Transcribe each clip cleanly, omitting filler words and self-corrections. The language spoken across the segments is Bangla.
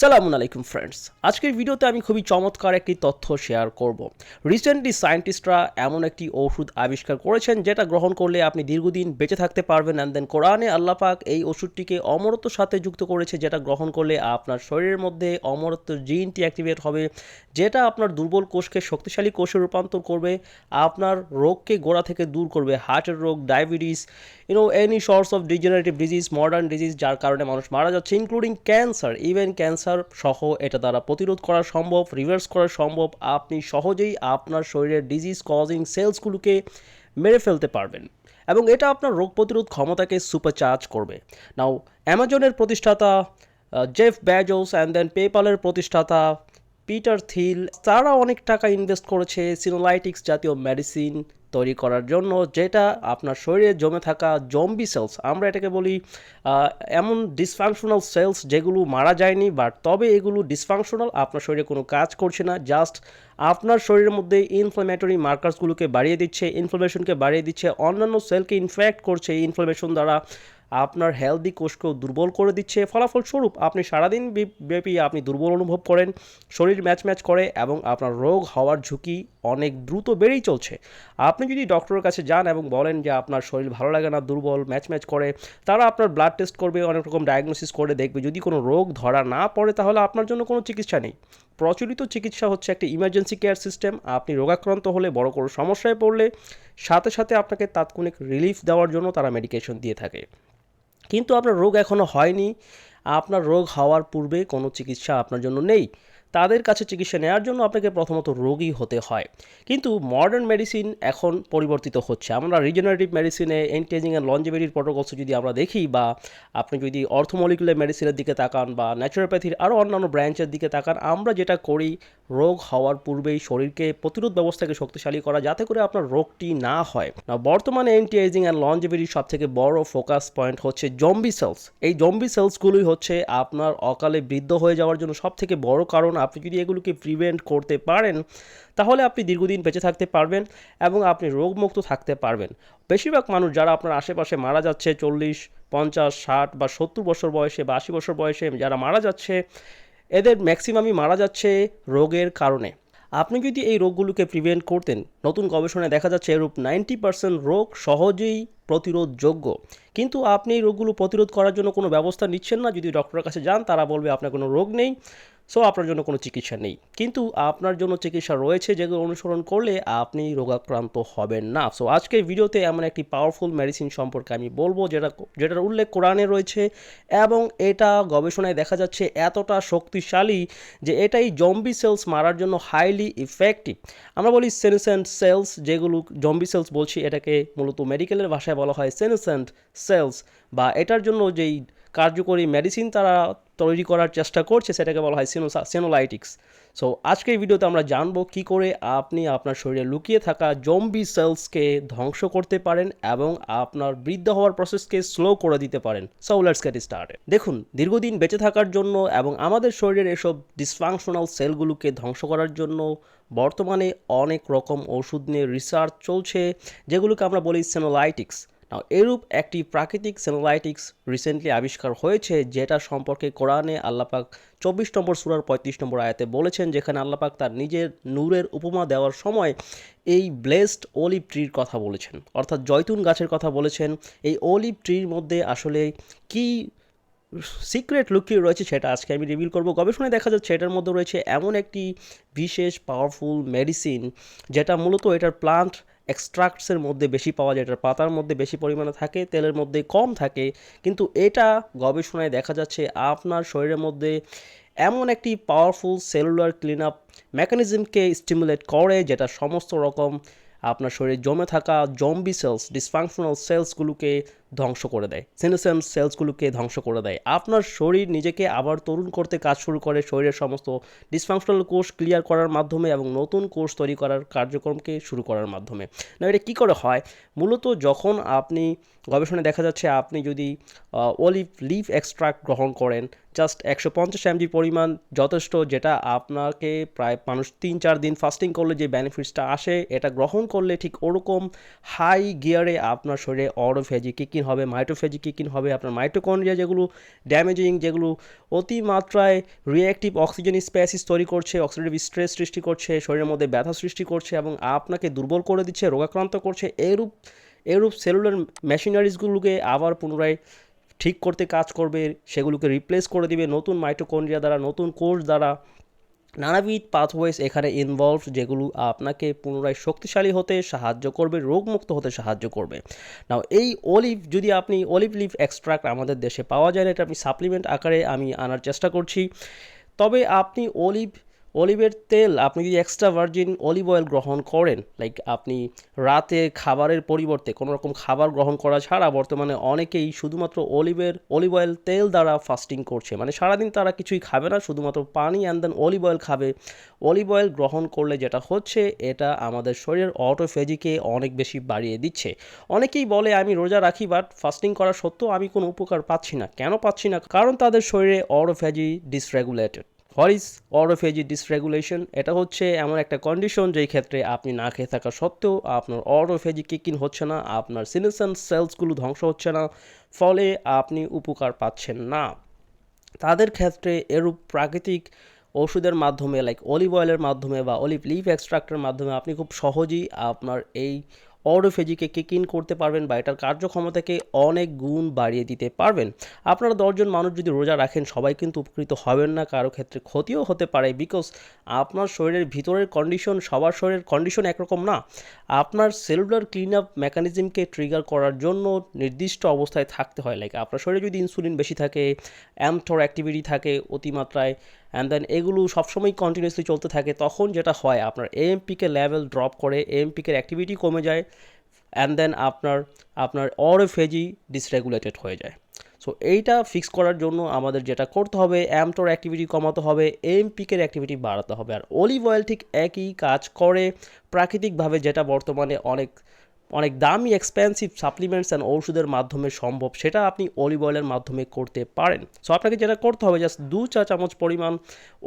সালামু আলাইকুম ফ্রেন্ডস, আজকের ভিডিওতে আমি খুবই চমৎকার একটি তথ্য শেয়ার করব। রিসেন্টলি সায়েন্টিস্টরা এমন একটি ওষুধ আবিষ্কার করেছেন যেটা গ্রহণ করলে আপনি দীর্ঘদিন বেঁচে থাকতে পারবেন। অ্যান্ড দেন কোরআনে আল্লাহ পাক এই ওষুধটিকে অমরত্বর সাথে যুক্ত করেছে, যেটা গ্রহণ করলে আপনার শরীরের মধ্যে অমরত্ব জিনটি অ্যাক্টিভেট হবে, যেটা আপনার দুর্বল কোষকে শক্তিশালী কোষে রূপান্তর করবে, আপনার রোগকে গোড়া থেকে দূর করবে, হার্টের রোগ, diabetes, any sorts of degenerative disease, modern disease যার কারণে মানুষ মারা যাচ্ছে, ইনক্লুডিং ক্যান্সার, ইভেন ক্যান্সার সহ এটা দ্বারা প্রতিরোধ করা সম্ভব, রিভার্স করা সম্ভব। আপনি সহজেই আপনার শরীরের ডিজিজ কজিং সেলসগুলোকে মেরে ফেলতে পারবেন এবং এটা আপনার রোগ প্রতিরোধ ক্ষমতাকে সুপারচার্জ করবে। নাও অ্যামাজনের প্রতিষ্ঠাতা জেফ ব্যাজোস অ্যান্ড দেন পেপালের প্রতিষ্ঠাতা পিটার থিল, তারা অনেক টাকা ইনভেস্ট করেছে সিনোলাইটিক্স জাতীয় মেডিসিন তৈরি করার জন্য, যেটা আপনার শরীরে জমে থাকা জম্বি সেলস, আমরা এটাকে বলি এমন ডিসফাংশনাল সেলস যেগুলো মারা যায়নি, বাট তবে এগুলো ডিসফাংশনাল, আপনার শরীরে কোনো কাজ করছে না, জাস্ট আপনার শরীরের মধ্যে ইনফ্লামেটরি মার্কার্সগুলোকে বাড়িয়ে দিচ্ছে, ইনফ্লামেশনকে বাড়িয়ে দিচ্ছে, অন্যান্য সেলকে ইনফেক্ট করছে। এই ইনফ্লামেশন দ্বারা আপনার হেলদি কোষকেও দুর্বল করে দিচ্ছে। ফলাফলস্বরূপ আপনি সারাদিন ব্যাপী আপনি দুর্বল অনুভব করেন, শরীর ম্যাচ করে এবং আপনার রোগ হওয়ার ঝুঁকি অনেক দ্রুত বেড়েই চলছে। আপনি যদি ডক্টরের কাছে যান এবং বলেন যে আপনার শরীর ভালো লাগে না, দুর্বল ম্যাচ করে, তারা আপনার ব্লাড টেস্ট করবে, অনেক রকম ডায়াগনোসিস করে দেখবে। যদি কোনো রোগ ধরা না পড়ে তাহলে আপনার জন্য কোনো চিকিৎসা নেই। প্রচলিত চিকিৎসা হচ্ছে একটা ইমার্জেন্সি কেয়ার সিস্টেম। আপনি রোগাক্রান্ত হলে, বড় কোনো সমস্যায় পড়লে সাথে সাথে আপনাকে তাৎক্ষণিক রিলিফ দেওয়ার জন্য তারা মেডিকেশন দিয়ে থাকে। কিন্তু আপনার রোগ এখনও হয়নি, আপনার রোগ হওয়ার পূর্বে কোনো চিকিৎসা আপনার জন্য নেই, তাদের কাছে চিকিৎসা নেওয়ার জন্য আপনাকে প্রথমত রোগী হতে হয়। কিন্তু মডার্ন মেডিসিন এখন পরিবর্তিত হচ্ছে। আমরা রিজেনারেটিভ মেডিসিনে এন্টিএজিং অ্যান্ড লঞ্জিভিটির প্রোটোকলস যদি আমরা দেখি, বা আপনি যদি অর্থোমলিকুলার মেডিসিনের দিকে তাকান বা ন্যাচুরোপ্যাথির আরও অন্যান্য ব্রাঞ্চের দিকে তাকান, আমরা যেটা করি রোগ হওয়ার পূর্বেই শরীরকে প্রতিরোধ ব্যবস্থাকে শক্তিশালী করা, যাতে করে আপনার রোগটি না হয়। না, বর্তমানে এন্টিএজিং অ্যান্ড লঞ্জিভিটির সবথেকে বড় ফোকাস পয়েন্ট হচ্ছে জম্বি সেলস। এই জম্বি সেলসগুলোই হচ্ছে আপনার অকালে বৃদ্ধ হয়ে যাওয়ার জন্য সবথেকে বড় কারণ। আপনি যদি এগুলোকে প্রিভেন্ট করতে পারেন তাহলে আপনি দীর্ঘদিন বেঁচে থাকতে পারবেন এবং আপনি রোগমুক্ত থাকতে পারবেন। বেশিরভাগ মানুষ যারা আপনার আশেপাশে মারা যাচ্ছে 40, 50, 60 বা 70 বছর বয়সে বা 80 বছর বয়সে যারা মারা যাচ্ছে, এদের ম্যাক্সিমামই মারা যাচ্ছে রোগের কারণে। আপনি যদি এই রোগগুলোকে প্রিভেন্ট করতেন, নতুন গবেষণায় দেখা যাচ্ছে এরূপ 90% রোগ সহজেই প্রতিরোধযোগ্য। কিন্তু আপনি এই রোগগুলো প্রতিরোধ করার জন্য কোনো ব্যবস্থা নিচ্ছেন না। যদি ডক্টরের কাছে যান তারা বলবে আপনার কোনো রোগ নেই, সো আপনার জন্য কোনো চিকিৎসা নেই। কিন্তু আপনার জন্য চিকিৎসা রয়েছে, যেগুলো অনুসরণ করলে আপনি রোগাক্রান্ত হবেন না। সো আজকের ভিডিওতে এমন একটি পাওয়ারফুল মেডিসিন সম্পর্কে আমি বলবো, যেটার উল্লেখ কোরআনে রয়েছে এবং এটা গবেষণায় দেখা যাচ্ছে এতটা শক্তিশালী যে এটাই জম্বি সেলস মারার জন্য হাইলি ইফেক্টিভ। আমরা বলি সেনেসেন্ট সেলস, যেগুলো জম্বি সেলস বলছি, এটাকে মূলত মেডিকেলের ভাষায় বলা হয় সেনেসেন্ট সেলস, বা এটার জন্য যেই কার্যকরী মেডিসিন তারা তৈরি করার চেষ্টা করছে সেটাকে বলা হয় সিনোলাইটিক্স। সো আজকের ভিডিওতে আমরা জানবো কী করে আপনি আপনার শরীরে লুকিয়ে থাকা জম্বি সেলসকে ধ্বংস করতে পারেন এবং আপনার বৃদ্ধ হওয়ার প্রসেসকে স্লো করে দিতে পারেন। So let's get started. দেখুন, দীর্ঘদিন বেঁচে থাকার জন্য এবং আমাদের শরীরের এসব ডিসফাংশনাল সেলগুলোকে ধ্বংস করার জন্য বর্তমানে অনেক রকম ওষুধ নিয়ে রিসার্চ চলছে, যেগুলোকে আমরা বলি সিনোলাইটিক্স। এরূপ একটি প্রাকৃতিক সেনোলাইটিক্স রিসেন্টলি আবিষ্কার হয়েছে, যেটা সম্পর্কে কোরআনে আল্লাপাক 24 নম্বর সূরার 35 নম্বর আয়াতে বলেছেন, যেখানে আল্লাপাক তার নিজের নূরের উপমা দেওয়ার সময় এই ব্লেসড অলিভ ট্রির কথা বলেছেন, অর্থাৎ জয়তুন গাছের কথা বলেছেন। এই অলিভ ট্রির মধ্যে আসলে কি সিক্রেট লুকিয়ে রয়েছে সেটা আজকে আমি রিভিল করব। গবেষণায় দেখা যাচ্ছে এটার মধ্যে রয়েছে এমন একটি বিশেষ পাওয়ারফুল মেডিসিন, যেটা মূলত এটার প্লান্ট এক্সট্রাক্টসের মধ্যে বেশি পাওয়া যায়, এটার পাতার মধ্যে বেশি পরিমাণে থাকে, তেলের মধ্যে কম থাকে। কিন্তু এটা গবেষণায় দেখা যাচ্ছে আপনার শরীরের মধ্যে এমন একটি পাওয়ারফুল সেলুলার ক্লিন আপ মেকানিজমকে স্টিমুলেট করে, যেটা সমস্ত রকম আপনার শরীরে জমে থাকা জম্বি সেলস, ডিসফাংশনাল সেলসগুলোকে ধ্বংস করে দেয়, সেনেসেন্ট সেলসগুলোকে ধ্বংস করে দেয়। আপনার শরীর নিজেকে আবার তরুণ করতে কাজ শুরু করে, শরীরের সমস্ত ডিসফাংশনাল কোষ ক্লিয়ার করার মাধ্যমে এবং নতুন কোষ তৈরি করার কার্যক্রমকে শুরু করার মাধ্যমে। না, এটা কী করে হয়? মূলত যখন আপনি গবেষণায় দেখা যাচ্ছে আপনি যদি অলিভ লিভ এক্সট্রাক্ট গ্রহণ করেন, জাস্ট 150 mg পরিমাণ যথেষ্ট, যেটা আপনাকে প্রায় মানুষ 3-4 দিন ফাস্টিং করলে যে বেনিফিটসটা আসে, এটা গ্রহণ করলে ঠিক ওরকম হাই গিয়ারে আপনার শরীরে অটোফেজি কিক ইন হবে, মাইটোফেজি কিক ইন হবে, আপনার মাইটোকন্ড্রিয়া যেগুলো ড্যামেজিং, যেগুলো অতিমাত্রায় রিঅ্যাক্টিভ অক্সিজেন স্পেসিস তৈরি করছে, অক্সিডেটিভ স্ট্রেস সৃষ্টি করছে, শরীরের মধ্যে ব্যথা সৃষ্টি করছে এবং আপনাকে দুর্বল করে দিচ্ছে, রোগাক্রান্ত করছে, এরূপ সেলুলার মেশিনারিজগুলোকে আবার পুনরায় ঠিক করতে কাজ করবে, সেগুলোকে রিপ্লেস করে দিবে নতুন মাইটোকন্ড্রিয়া দ্বারা, নতুন কোষ দ্বারা। নানাবিধ পাথওয়েজ এখানে ইনভলভ, যেগুলো আপনাকে পুনরায় শক্তিশালী হতে সাহায্য করবে, রোগমুক্ত হতে সাহায্য করবে। নাও এই অলিভ, যদি আপনি অলিভ লিভ এক্সট্রাক্ট আমাদের দেশে পাওয়া যায় না, এটা আমি সাপ্লিমেন্ট আকারে আমি আনার চেষ্টা করছি। তবে আপনি অলিভের তেল, আপনি যদি এক্সট্রা ভার্জিন অলিভ অয়েল গ্রহণ করেন, লাইক আপনি রাতে খাবারের পরিবর্তে কোনো রকম খাবার গ্রহণ করা ছাড়া বর্তমানে অনেকেই শুধুমাত্র অলিভ অয়েল তেল দ্বারা ফাস্টিং করছে, মানে সারাদিন তারা কিছুই খাবে না, শুধুমাত্র পানি অ্যান্ড দেন অলিভ অয়েল খাবে। অলিভ অয়েল গ্রহণ করলে যেটা হচ্ছে, এটা আমাদের শরীরের অটোফেজিকে অনেক বেশি বাড়িয়ে দিচ্ছে। অনেকেই বলে আমি রোজা রাখি বাট ফাস্টিং করা সত্ত্বেও আমি কোনো উপকার পাচ্ছি না। কেন পাচ্ছি না? কারণ তাদের শরীরে autophagy dysregulated. What is autophagy dysregulation? এটা হচ্ছে এমন একটা কন্ডিশন যেই ক্ষেত্রে আপনি না খেয়ে থাকা সত্ত্বেও আপনার অটোফেজি কিক ইন হচ্ছে না, আপনার সিনেসেন্ট সেলসগুলো ধ্বংস হচ্ছে না, ফলে আপনি উপকার পাচ্ছেন না। তাদের ক্ষেত্রে এরূপ প্রাকৃতিক ওষুধের মাধ্যমে, লাইক অলিভ অয়েলের মাধ্যমে বা অলিভ লিভ এক্সট্রাক্টের মাধ্যমে আপনি খুব সহজেই আপনার এই অটোফেজিকে কিক ইন করতে পারবেন বা এটার কার্যক্ষমতাকে অনেক গুণ বাড়িয়ে দিতে পারবেন। আপনারা 10জন মানুষ যদি রোজা রাখেন, সবাই কিন্তু উপকৃত হবেন না, কারো ক্ষেত্রে ক্ষতিও হতে পারে, বিকজ আপনার শরীরের ভিতরের কন্ডিশন, সবার শরীরের কন্ডিশন একরকম না। আপনার সেলুলার ক্লিন আপ মেকানিজমকে ট্রিগার করার জন্য নির্দিষ্ট অবস্থায় থাকতে হয়, লাইক আপনার শরীরে যদি ইনসুলিন বেশি থাকে, অ্যামথর অ্যাক্টিভিটি থাকে অতিমাত্রায়, অ্যান্ড দেন এগুলো সবসময় কন্টিনিউসলি চলতে থাকে, তখন যেটা হয় আপনার এএমপিকে লেভেল ড্রপ করে, এএমপিকের অ্যাক্টিভিটি কমে যায়, অ্যান্ড দেন আপনার অটোফেজি ডিসরেগুলেটেড হয়ে যায়। সো এইটা ফিক্স করার জন্য আমাদের যেটা করতে হবে, অ্যামটোর অ্যাক্টিভিটি কমাতে হবে, এএমপিকের অ্যাক্টিভিটি বাড়াতে হবে। আর অলিভ অয়েল ঠিক একই কাজ করে প্রাকৃতিকভাবে, যেটা বর্তমানে অনেক দামি এক্সপেন্সিভ সাপ্লিমেন্টস অ্যান্ড ওষুধের মাধ্যমে সম্ভব, সেটা আপনি অলিভ অয়েলের মাধ্যমে করতে পারেন। সো আপনাকে যেটা করতে হবে, জাস্ট 2 চা চামচ পরিমাণ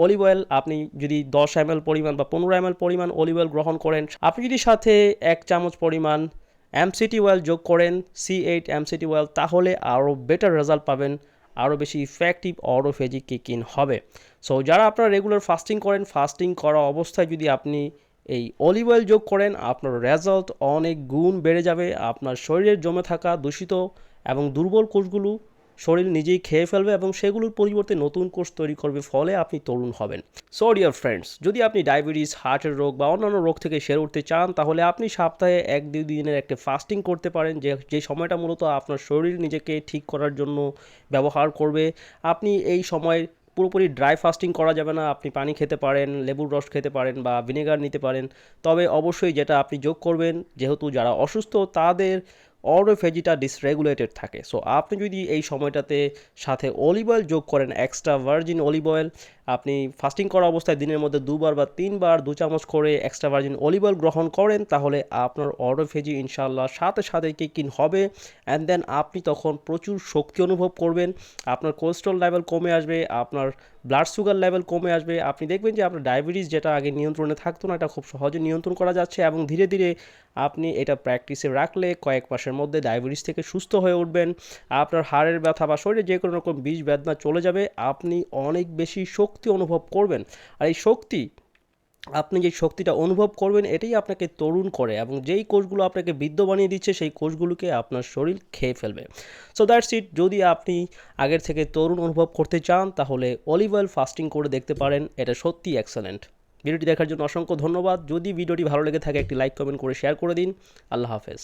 অলিভ অয়েল, আপনি যদি 10 ml পরিমাণ বা 15 ml পরিমাণ অলিভ অয়েল গ্রহণ করেন, আপনি যদি সাথে 1 চামচ পরিমাণ এমসিটি অয়েল যোগ করেন, C8 এমসিটি অয়েল, তাহলে আরও বেটার রেজাল্ট পাবেন, আরও বেশি ইফেক্টিভ অটোফেজি কিক ইন হবে। সো যারা আপনারা রেগুলার ফাস্টিং করেন, ফাস্টিং করা অবস্থায় যদি আপনি এই অলিভ অয়েল যোগ করেন, আপনার রেজাল্ট অনেক গুণ বেড়ে যাবে। আপনার শরীরের জমে থাকা দূষিত এবং দুর্বল কোষগুলো শরীর নিজেই খেয়ে ফেলবে এবং সেগুলোর পরিবর্তে নতুন কোষ তৈরি করবে, ফলে আপনি তরুণ হবেন। সো ডিয়ার ফ্রেন্ডস, যদি আপনি ডায়াবেটিস, হার্টের রোগ বা অন্যান্য রোগ থেকে সেরে উঠতে চান, তাহলে আপনি সপ্তাহে 1-2 দিনের একটা ফাস্টিং করতে পারেন, যে সময়টা মূলত আপনার শরীর নিজেকে ঠিক করার জন্য ব্যবহার করবে। আপনি এই সময় পুরোপুরি ড্রাই ফাস্টিং করা যাবে না, আপনি পানি খেতে পারেন, লেবুর রস খেতে পারেন বা ভিনেগার নিতে পারেন। তবে অবশ্যই যেটা আপনি যোগ করবেন, যেহেতু যারা অসুস্থ তাদের অটোফেজিটা ডিসরেগুলেটেড থাকে। সো আপনি যদি এই সময়টাতে সাথে অলিভ অয়েল যোগ করেন, এক্সট্রা ভার্জিন অলিভ অয়েল, আপনি ফাস্টিং করা অবস্থায় দিনের মধ্যে 2বার বা 3বার 2 চামচ করে এক্সট্রা ভার্জিন অলিভ অয়েল গ্রহণ করেন, তাহলে আপনার অটোফেজি ইনশাআল্লাহ সাথে সাথে কিক ইন হবে। অ্যান্ড দেন আপনি তখন প্রচুর শক্তি অনুভব করবেন, আপনার কোলেস্ট্রল লেভেল কমে আসবে, আপনার ব্লাড সুগার লেভেল কমে আসবে। আপনি দেখবেন যে আপনার ডায়াবেটিস, যেটা আগে নিয়ন্ত্রণে থাকতো না, এটা খুব সহজে নিয়ন্ত্রণ করা যাচ্ছে এবং ধীরে ধীরে আপনি এটা প্র্যাকটিসে রাখলে কয়েক মাসের মধ্যে ডায়াবেটিস থেকে সুস্থ হয়ে উঠবেন। আপনার হাড়ের ব্যথা বা শরীরে যে কোনো রকম বিষ বেদনা চলে যাবে, আপনি অনেক বেশি শক্তি অনুভব করবেন। আর এই শক্তি, আপনি যে শক্তিটা অনুভব করবেন, এটাই আপনাকে তরুণ করে এবং যেই কোষগুলো আপনাকে বৃদ্ধ বানিয়ে দিচ্ছে, সেই কোষগুলোকে আপনার শরীর খেয়ে ফেলবে। So that's it. যদি আপনি আগের থেকে তরুণ অনুভব করতে চান, তাহলে অলিভ অয়েল ফাস্টিং করে দেখতে পারেন, এটা সত্যি এক্সেলেন্ট। ভিডিওটি দেখার জন্য অসংখ্য ধন্যবাদ। যদি ভিডিওটি ভালো লেগে থাকে, একটি লাইক, কমেন্ট করে শেয়ার করে দিন। আল্লাহ হাফেজ।